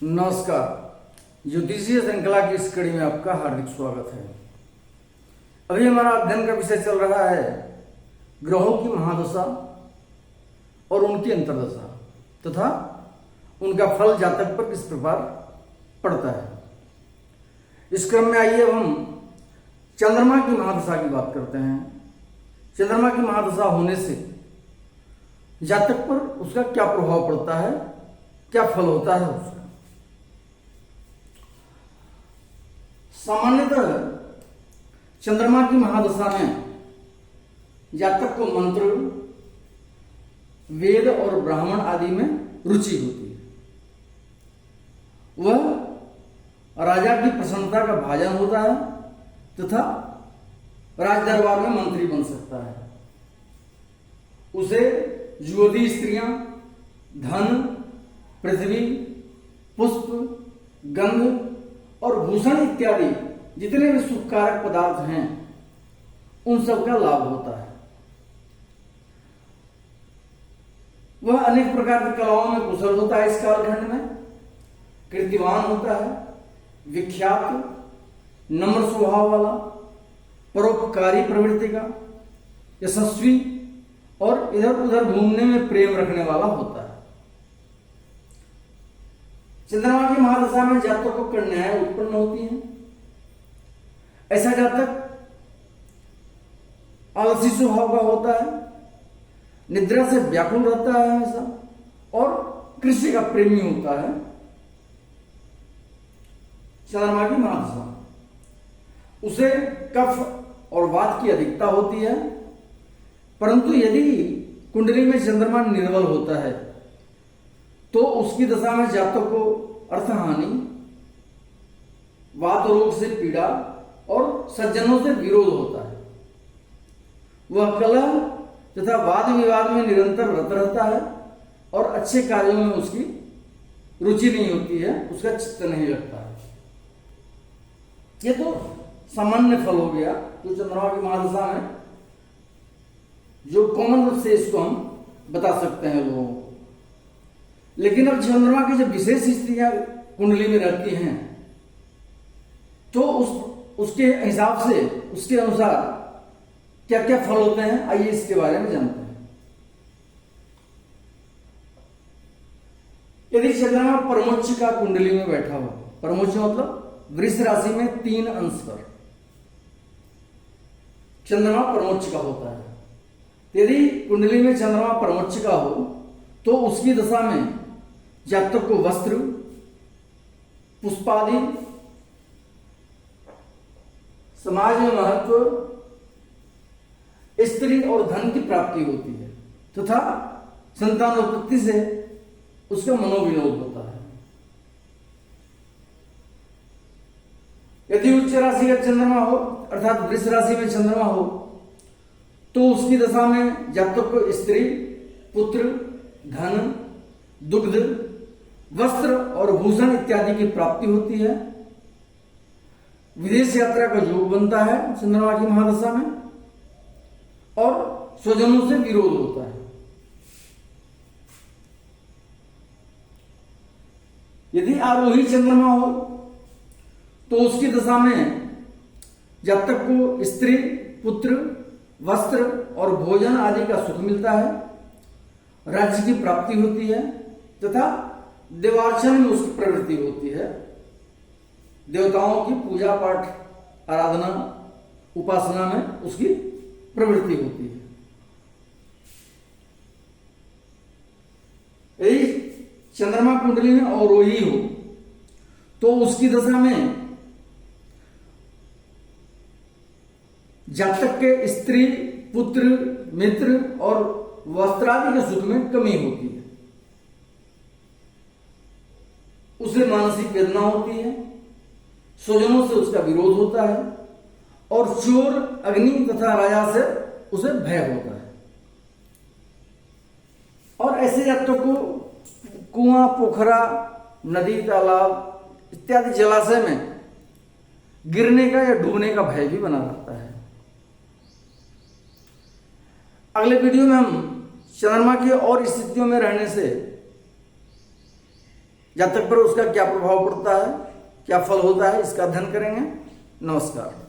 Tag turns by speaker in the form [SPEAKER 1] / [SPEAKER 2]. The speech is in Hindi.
[SPEAKER 1] नमस्कार। ज्योतिषीय श्रृंखला की इस कड़ी में आपका हार्दिक स्वागत है। अभी हमारा अध्ययन का विषय चल रहा है ग्रहों की महादशा और उनकी अंतर्दशा तथा उनका फल जातक पर किस प्रकार पड़ता है। इस क्रम में आइए अब हम चंद्रमा की महादशा की बात करते हैं। चंद्रमा की महादशा होने से जातक पर उसका क्या प्रभाव पड़ता है, क्या फल होता है उसका। सामान्यतः चंद्रमा की महादशा में जातक को मंत्र, वेद और ब्राह्मण आदि में रुचि होती है। वह राजा की प्रसन्नता का भाजन होता है तथा राज दरबार में मंत्री बन सकता है। उसे युवती स्त्रियां धन, पृथ्वी, पुष्प, गंध और भूषण इत्यादि जितने भी सुखकारक पदार्थ हैं उन सब का लाभ होता है। वह अनेक प्रकार की कलाओं में कुशल होता है। इस कालखंड में कीर्तिवान होता है, विख्यात, नम्र स्वभाव वाला, परोपकारी प्रवृत्ति का, यशस्वी और इधर उधर घूमने में प्रेम रखने वाला होता है। चंद्रमा की महादशा में जातक को कन्याएं उत्पन्न होती हैं। ऐसा जातक आलसी स्वभाव का होता है, निद्रा से व्याकुल रहता है हमेशा और कृषि का प्रेमी होता है। चंद्रमा की महादशा उसे कफ और वात की अधिकता होती है, परंतु यदि कुंडली में चंद्रमा निर्बल होता है तो उसकी दशा में जातक को अर्थहानि, वात रोग से पीड़ा और सज्जनों से विरोध होता है। वह कलह तथा वाद विवाद में निरंतर रत रहता है और अच्छे कार्यों में उसकी रुचि नहीं होती है, उसका चित्त नहीं लगता है। यह तो सामान्य फल हो गया जो चंद्रमा की महादशा में जो कॉमन रूप से इसको हम बता सकते हैं लोगों को। लेकिन अब चंद्रमा की जब विशेष स्थितियां कुंडली में रहती हैं तो उसके हिसाब से, उसके अनुसार क्या क्या फल होते हैं, आइए इसके बारे में जानते हैं। यदि चंद्रमा परमोच्च का कुंडली में बैठा हो, परमोच्च मतलब वृष राशि में 3 अंश पर चंद्रमा परमोच्च का होता है। यदि कुंडली में चंद्रमा परमोच्च का हो तो उसकी दशा में जातक को वस्त्र, पुष्पादि, समाज में महत्व, स्त्री और धन की प्राप्ति होती है तथा संतानोत्पत्ति से उसका मनोविनोद होता है। यदि उच्च राशि का चंद्रमा हो अर्थात वृष राशि में चंद्रमा हो तो उसकी दशा में जातक को स्त्री, पुत्र, धन, दुग्ध, वस्त्र और भूषण इत्यादि की प्राप्ति होती है। विदेश यात्रा का योग बनता है चंद्रमा की महादशा में और स्वजनों से विरोध होता है। यदि आरोही चंद्रमा हो तो उसकी दशा में जातक को स्त्री, पुत्र, वस्त्र और भोजन आदि का सुख मिलता है, राज्य की प्राप्ति होती है तथा देवार्चन में उसकी प्रवृत्ति होती है। देवताओं की पूजा पाठ, आराधना, उपासना में उसकी प्रवृत्ति होती है। यदि चंद्रमा कुंडली में अवरोही हो तो उसकी दशा में जातक के स्त्री, पुत्र, मित्र और वस्त्रादि के सुख में कमी होती है। उसे मानसिक वेदना होती है, स्वजनों से उसका विरोध होता है और चोर, अग्नि तथा राजा से उसे भय होता है। और ऐसे जातक को कुआं, पोखरा, नदी, तालाब इत्यादि जलाशय में गिरने का या डूबने का भय भी बना रहता है। अगले वीडियो में हम चंद्रमा की और स्थितियों में रहने से जातक पर उसका क्या प्रभाव पड़ता है, क्या फल होता है, इसका अध्ययन करेंगे। नमस्कार।